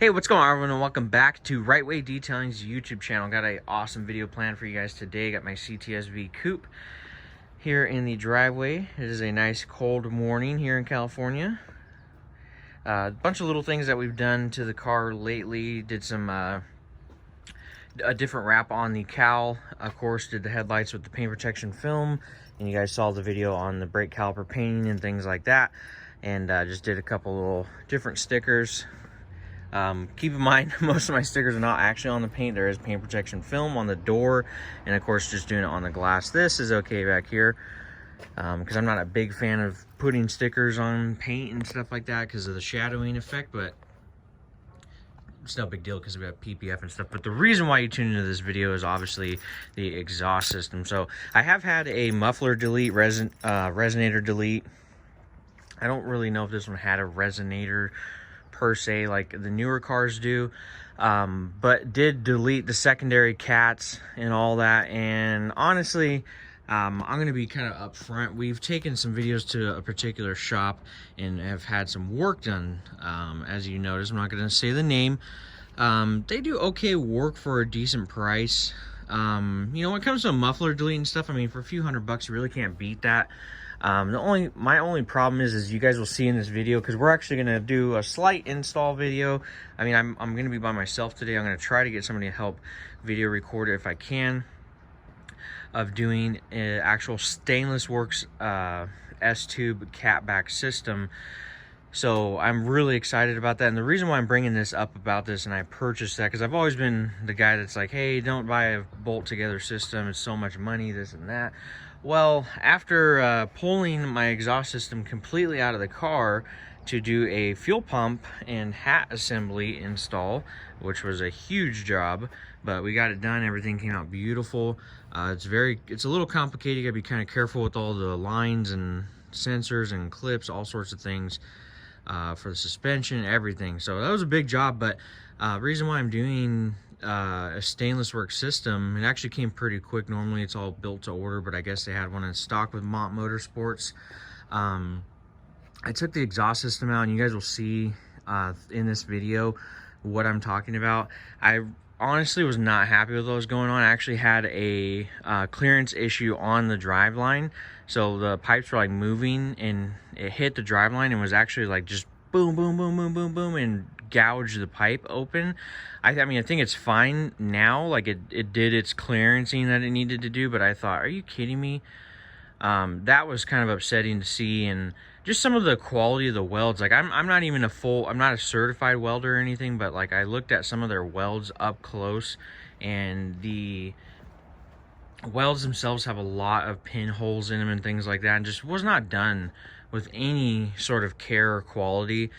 Hey, what's going on, everyone, and welcome back to Rite-Way Detailing's YouTube channel. Got an awesome video planned for you guys today. Got my CTSV coupe here in the driveway. It is a nice cold morning here in California. A bunch of little things that we've done to the car lately. Did some a different wrap on the cowl. Of course, did the headlights with the paint protection film, and you guys saw the video on the brake caliper painting and things like that. And just did a couple little different stickers. Keep in mind, most of my stickers are not actually on the paint. There is paint protection film on the door, and of course just doing it on the glass. This is okay back here because I'm not a big fan of putting stickers on paint and stuff like that because of the shadowing effect, but it's no big deal because we have PPF and stuff. But the reason why you tune into this video is obviously the exhaust system. So I have had a muffler delete, resonator delete. I don't really know if this one had a resonator per se like the newer cars do, but did delete the secondary cats and all that. And honestly, I'm going to be kind of upfront. We've taken some videos to a particular shop and have had some work done. As you notice, I'm not going to say the name. They do okay work for a decent price. You know, when it comes to a muffler delete and stuff, I mean, for a few $100 you really can't beat that. My only problem is you guys will see in this video, because we're actually going to do a slight install video. I mean, I'm going to be by myself today. I'm going to try to get somebody to help video record it if I can, of doing an actual stainless works S-tube catback system. So I'm really excited about that. And the reason why I'm bringing this up about this, and I purchased that because I've always been the guy that's like, hey, don't buy a bolt together system, it's so much money, this and that. Well, after pulling my exhaust system completely out of the car to do a fuel pump and hat assembly install, which was a huge job, but we got it done. Everything came out beautiful. It's a little complicated. You gotta be kind of careful with all the lines and sensors and clips, all sorts of things for the suspension, everything. So that was a big job, but reason why I'm doing a stainless work system, it actually came pretty quick. Normally it's all built to order, but I guess they had one in stock with Mont Motorsports. I took the exhaust system out, and you guys will see in this video what I'm talking about. I honestly was not happy with what was going on. I actually had a clearance issue on the driveline, so the pipes were like moving, and it hit the driveline and was actually like just boom, boom, boom, boom, boom, boom, and gouged the pipe open. I mean, I think it's fine now. Like it did its clearancing that it needed to do, but I thought, are you kidding me? That was kind of upsetting to see. And just some of the quality of the welds. Like I'm not even I'm not a certified welder or anything, but like I looked at some of their welds up close, and the welds themselves have a lot of pinholes in them and things like that, and just was not done with any sort of care or quality.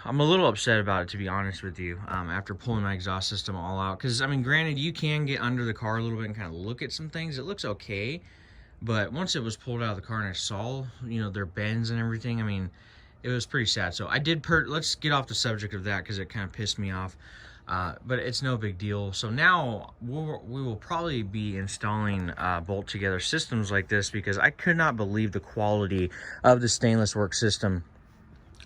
I'm a little upset about it, to be honest with you, after pulling my exhaust system all out. Because, I mean, granted, you can get under the car a little bit and kind of look at some things. It looks okay. But once it was pulled out of the car and I saw, you know, their bends and everything, I mean, it was pretty sad. So I did let's get off the subject of that because it kind of pissed me off. But it's no big deal. So now we will probably be installing bolt together systems like this, because I could not believe the quality of the stainless work system.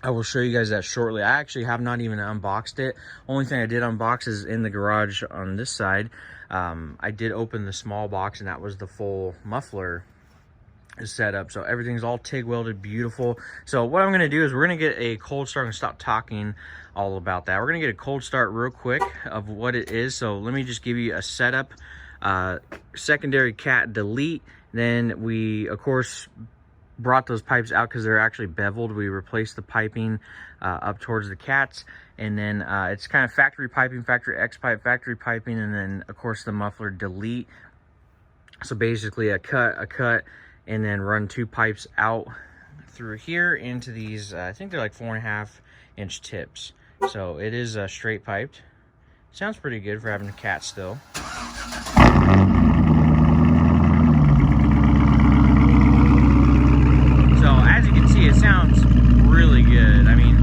I will show you guys that shortly. I actually have not even unboxed it. Only thing I did unbox is in the garage on this side. I did open the small box, and that was the full muffler setup. So everything's all TIG welded, beautiful. So what I'm gonna do is we're gonna get a cold start and stop talking all about that. We're gonna get a cold start real quick of what it is. So let me just give you a setup. Secondary cat delete. Then we, of course, brought those pipes out because they're actually beveled. We replaced the piping up towards the cats, and then it's kind of factory piping, factory X pipe, factory piping, and then of course the muffler delete. So basically a cut, and then run two pipes out through here into these, I think they're like 4.5 inch tips. So it is straight piped. Sounds pretty good for having a cat still. It sounds really good. I mean,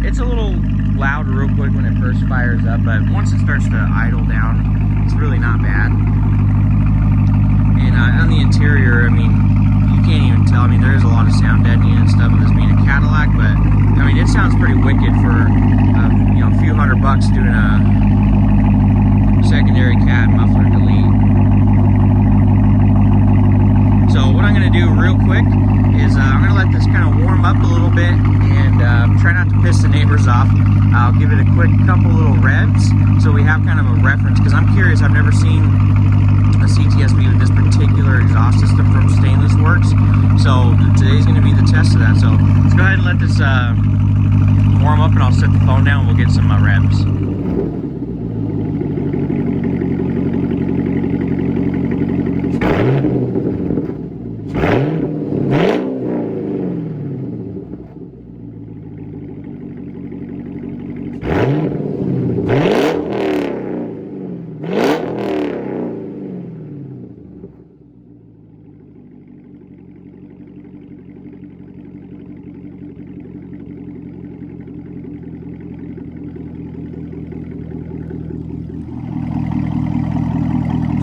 it's a little loud real quick when it first fires up, but once it starts to idle down, it's really not bad. And on the interior, I mean, you can't even tell. I mean, there is a lot of sound deadening and stuff with this being a Cadillac, but I mean, it sounds pretty wicked for you know, a few $100 doing a secondary cab muffler delete. So what I'm going to do real quick is I'm going to let this kind of warm up a little bit and try not to piss the neighbors off. I'll give it a quick couple little revs so we have kind of a reference, because I'm curious. I've never seen a CTSV with this particular exhaust system from Stainless Works. So today's going to be the test of that. So let's go ahead and let this warm up, and I'll set the phone down and we'll get some revs.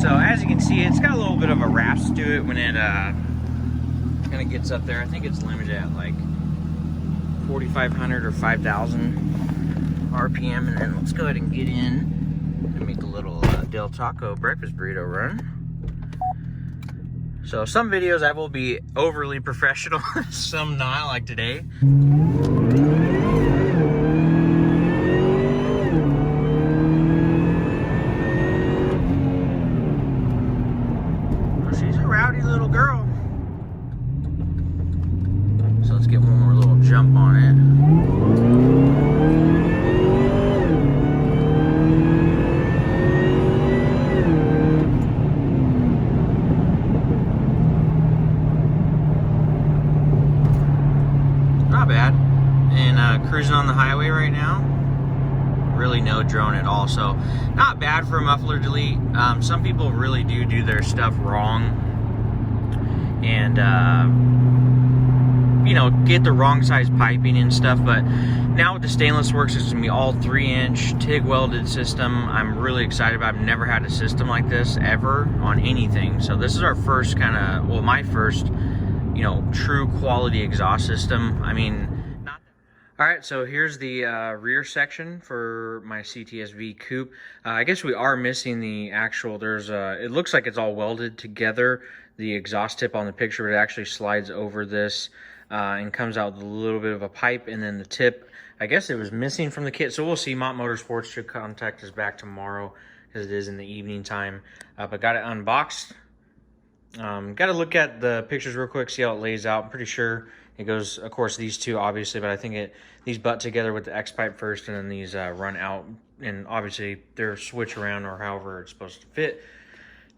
So as you can see, it's got a little bit of a rasp to it when it kind of gets up there. I think it's limited at like 4,500 or 5,000 RPM. And then let's go ahead and get in and make a little Del Taco breakfast burrito run. So some videos I will be overly professional, some not, like today. She's a rowdy little girl. So let's get one more little jump on it. Not bad. And cruising on the highway right now. Really no drone at all, so not bad for a muffler delete. Some people really do their stuff wrong and you know, get the wrong size piping and stuff. But now with the Stainless Works, it's gonna be all 3-inch TIG welded system. I'm really excited about it. I've never had a system like this ever on anything, so this is our first kind of, well, my first, you know, true quality exhaust system. I mean, all right, so here's the rear section for my CTSV coupe. I guess we are missing the actual, it looks like it's all welded together. The exhaust tip on the picture, it actually slides over this and comes out with a little bit of a pipe, and then the tip, I guess it was missing from the kit. So we'll see. Mott Motorsports should contact us back tomorrow, because it is in the evening time. But got it unboxed. Got to look at the pictures real quick, see how it lays out. I'm pretty sure it goes, of course, these two, obviously, but I think these butt together with the X pipe first, and then these run out, and obviously they're switch around or however it's supposed to fit.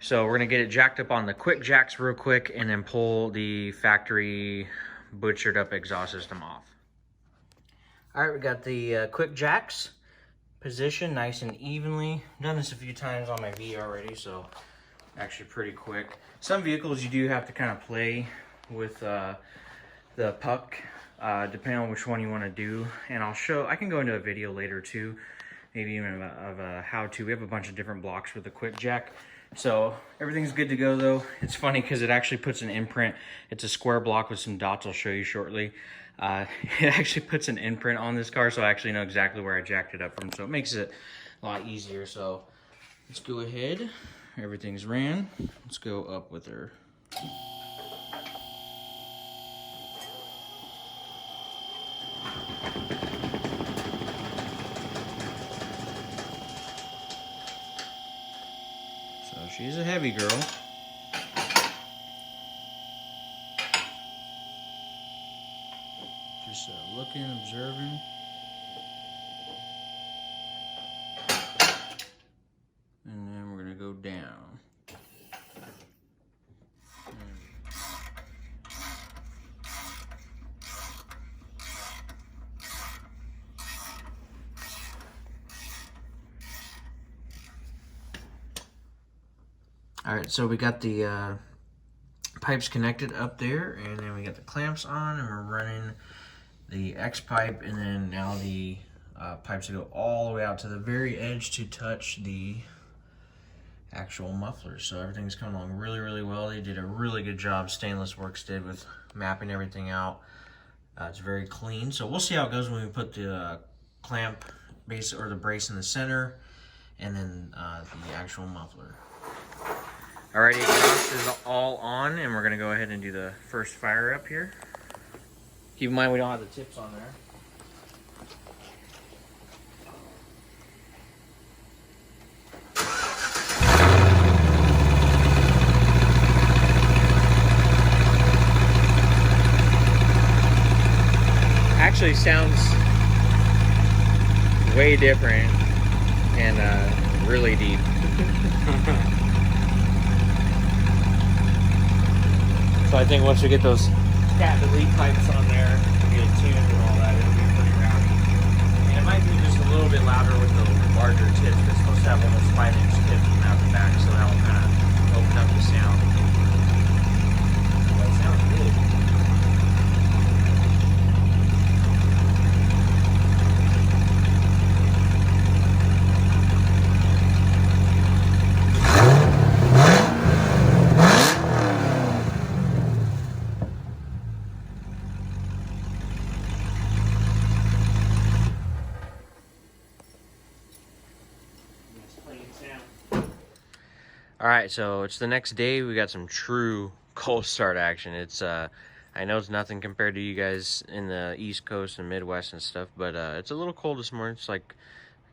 So we're gonna get it jacked up on the quick jacks real quick, and then pull the factory butchered up exhaust system off. All right, we got the quick jacks positioned nice and evenly. Done this a few times on my V already, so actually pretty quick. Some vehicles you do have to kind of play with the puck, depending on which one you want to do. And I can go into a video later too, maybe even of a how-to. We have a bunch of different blocks with the quick jack. So everything's good to go though. It's funny because it actually puts an imprint. It's a square block with some dots I'll show you shortly. It actually puts an imprint on this car, so I actually know exactly where I jacked it up from. So it makes it a lot easier. So let's go ahead. Everything's ran. Let's go up with her. So she's a heavy girl. Just looking, observing. And then we're gonna go down. All right, so we got the pipes connected up there, and then we got the clamps on, and we're running the X pipe, and then now the pipes that go all the way out to the very edge to touch the actual mufflers. So everything's coming along really, really well. They did a really good job, Stainless Works did, with mapping everything out. It's very clean. So we'll see how it goes when we put the clamp base or the brace in the center, and then the actual muffler. Alrighty, exhaust is all on, and we're gonna go ahead and do the first fire up here. Keep in mind we don't have the tips on there. Actually sounds way different and really deep. So I think once we get those cat delete pipes on there, get it tuned and all that, it'll be pretty rowdy. And it might be just a little bit louder with the larger tips. It's supposed to have almost 5-inch tips out the back, so that will kind of open up the sound. That sounds good. All right, so it's the next day. We got some true cold start action. It's I know it's nothing compared to you guys in the East Coast and Midwest and stuff, but it's a little cold this morning. It's like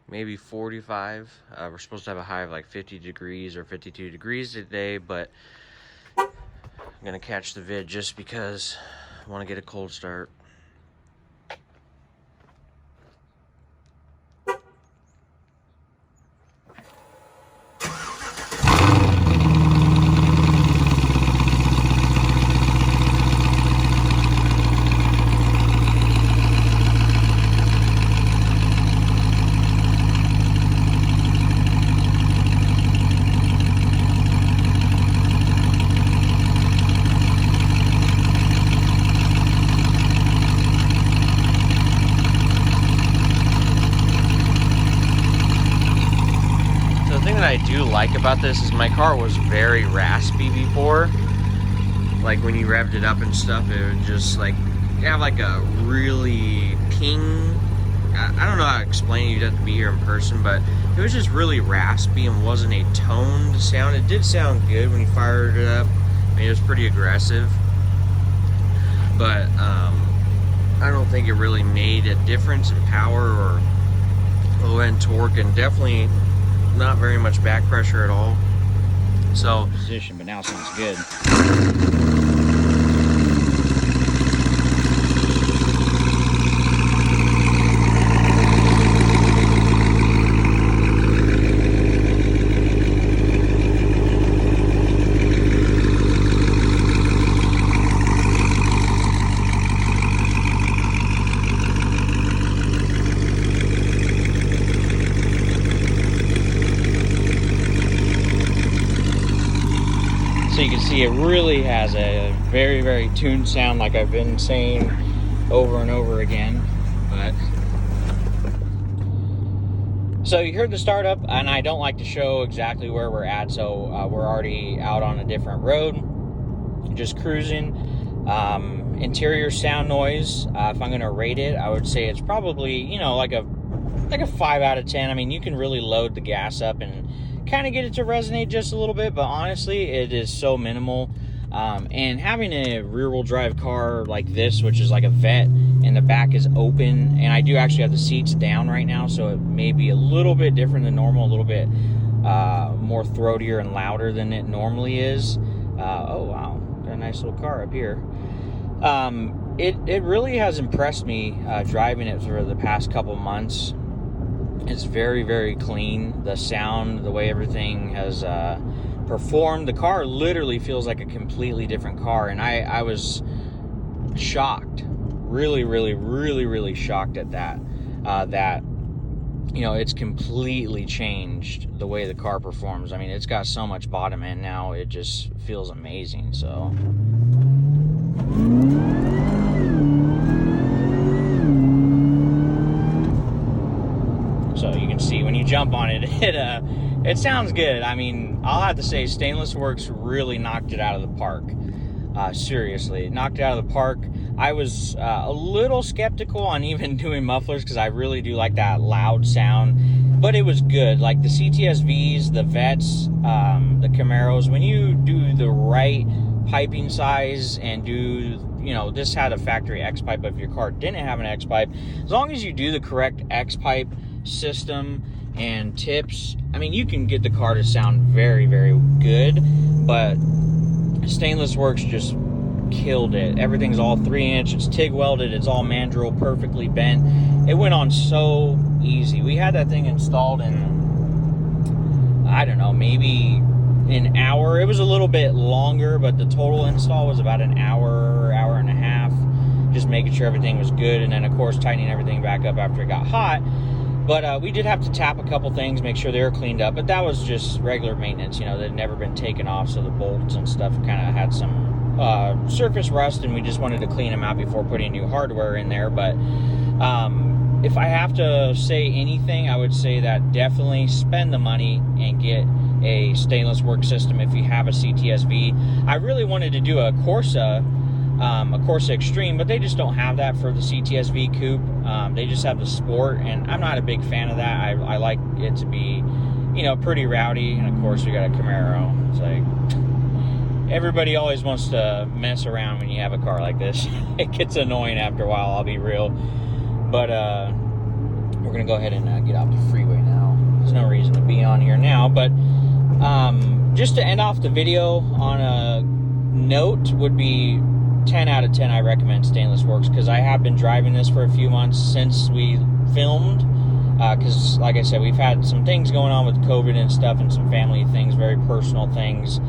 maybe 45. We're supposed to have a high of like 50 degrees or 52 degrees today, but I'm gonna catch the vid just because I want to get a cold start. I do like about this is my car was very raspy before. Like when you revved it up and stuff, it would just like have like a really ping. I don't know how to explain it. You'd have to be here in person, but it was just really raspy and wasn't a toned sound. It did sound good when you fired it up. I mean, it was pretty aggressive, but I don't think it really made a difference in power or low end torque, and definitely not very much back pressure at all. So position, but now it sounds good. So you can see it really has a very, very tuned sound, like I've been saying over and over again. But so you heard the startup, and I don't like to show exactly where we're at, so we're already out on a different road, just cruising. Interior sound noise, if I'm going to rate it, I would say it's probably, you know, like a 5 out of 10. I mean, you can really load the gas up and kind of get it to resonate just a little bit, but honestly it is so minimal. And having a rear-wheel drive car like this, which is like a Vet, and the back is open, and I do actually have the seats down right now, so it may be a little bit different than normal, a little bit more throatier and louder than it normally is. Oh wow, got a nice little car up here. It really has impressed me driving it for the past couple months. It's very, very clean. The sound, the way everything has performed, the car literally feels like a completely different car, and I was shocked, really shocked at that. That, you know, it's completely changed the way the car performs. I mean, it's got so much bottom end now, it just feels amazing. So you can see when you jump on it, It sounds good. I mean, I'll have to say Stainless Works really knocked it out of the park. Seriously, knocked it out of the park. I was a little skeptical on even doing mufflers because I really do like that loud sound, but it was good. Like the CTSVs, the Vets, the Camaros, when you do the right piping size and do, this had a factory X pipe, but if your car didn't have an X pipe, as long as you do the correct X pipe system and tips, I mean, you can get the car to sound very, very good. But Stainless Works just killed it. Everything's all 3-inch, it's TIG welded, it's all mandrel, perfectly bent. It went on so easy. We had that thing installed in, I don't know, maybe an hour. It was a little bit longer, but the total install was about an hour, hour and a half, just making sure everything was good, and then of course tightening everything back up after it got hot. But we did have to tap a couple things, make sure they were cleaned up, but that was just regular maintenance. They'd never been taken off, so the bolts and stuff kind of had some surface rust, and we just wanted to clean them out before putting new hardware in there. But if I have to say anything, I would say that definitely spend the money and get a Stainless Works system if you have a CTSV. I really wanted to do a Corsa Extreme, but they just don't have that for the CTSV coupe. They just have the Sport, and I'm not a big fan of that. I like it to be, pretty rowdy, and of course we got a Camaro. It's like, everybody always wants to mess around when you have a car like this. It gets annoying after a while, I'll be real. But we're gonna go ahead and get off the freeway now. There's no reason to be on here now, but just to end off the video on a note would be 10 out of 10. I recommend Stainless Works because I have been driving this for a few months since we filmed, because like I said, we've had some things going on with COVID and stuff, and some family things, very personal things.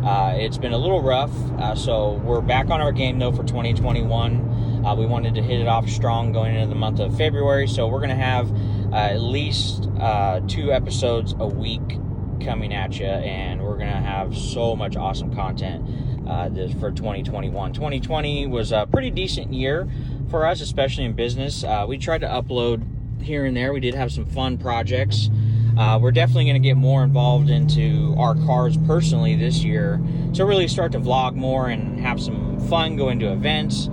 It's been a little rough, so we're back on our game though for 2021. We wanted to hit it off strong going into the month of February, so we're gonna have at least 2 episodes a week coming at you, and we're gonna have so much awesome content for 2021. 2020 was a pretty decent year for us, especially in business. We tried to upload here and there. We did have some fun projects. We're definitely going to get more involved into our cars personally this year, so really start to vlog more and have some fun, go into events.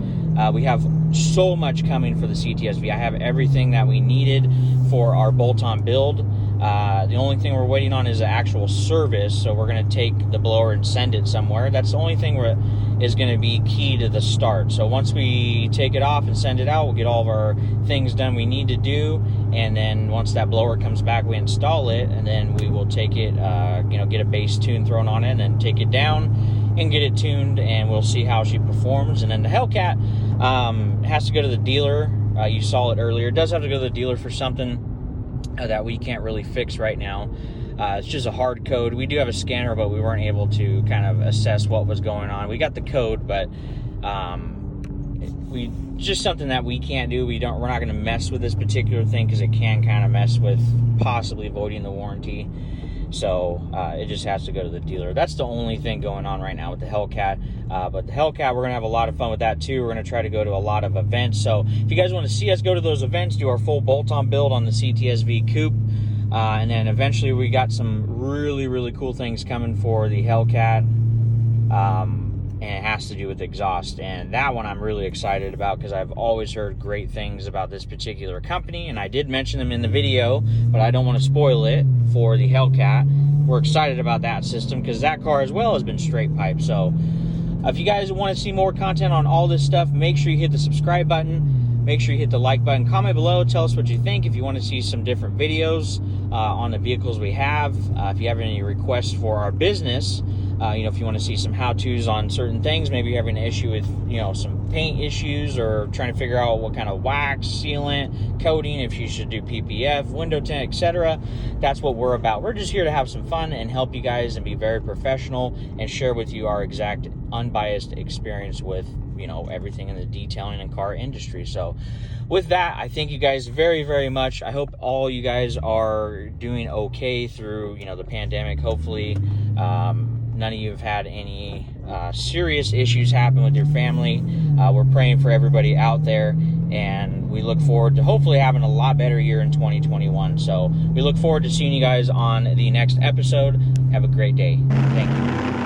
We have so much coming for the CTSV. I have everything that we needed for our bolt-on build. The only thing we're waiting on is the actual service, so we're going to take the blower and send it somewhere. That's the only thing is going to be key to the start. So once we take it off and send it out, we'll get all of our things done we need to do, and then once that blower comes back, we install it, and then we will take it, get a base tune thrown on it, and then take it down and get it tuned, and we'll see how she performs. And then the Hellcat has to go to the dealer. You saw it earlier. It does have to go to the dealer for something that we can't really fix right now. It's just a hard code. We do have a scanner, but we weren't able to kind of assess what was going on. We got the code, but we just something that we can't do. We're not going to mess with this particular thing because it can kind of mess with possibly voiding the warranty. So it just has to go to the dealer. That's the only thing going on right now with the Hellcat. But the Hellcat, we're going to have a lot of fun with that too. We're going to try to go to a lot of events. So if you guys want to see us go to those events, do our full bolt-on build on the CTSV coupe. And then eventually we got some really, really cool things coming for the Hellcat. And it has to do with exhaust. And that one I'm really excited about because I've always heard great things about this particular company. And I did mention them in the video, but I don't want to spoil it for the Hellcat. We're excited about that system because that car as well has been straight pipe. So if you guys want to see more content on all this stuff, make sure you hit the subscribe button. Make sure you hit the like button. Comment below. Tell us what you think. If you want to see some different videos on the vehicles we have. If you have any requests for our business, if you want to see some how-tos on certain things, maybe you're having an issue with, some paint issues or trying to figure out what kind of wax, sealant, coating, if you should do PPF, window tint, etc. That's what we're about. We're just here to have some fun and help you guys and be very professional and share with you our exact unbiased experience with, everything in the detailing and car industry. So with that, I thank you guys very, very much. I hope all you guys are doing okay through, the pandemic. Hopefully, none of you have had any serious issues happen with your family. We're praying for everybody out there, and we look forward to hopefully having a lot better year in 2021. So we look forward to seeing you guys on the next episode. Have a great day. Thank you.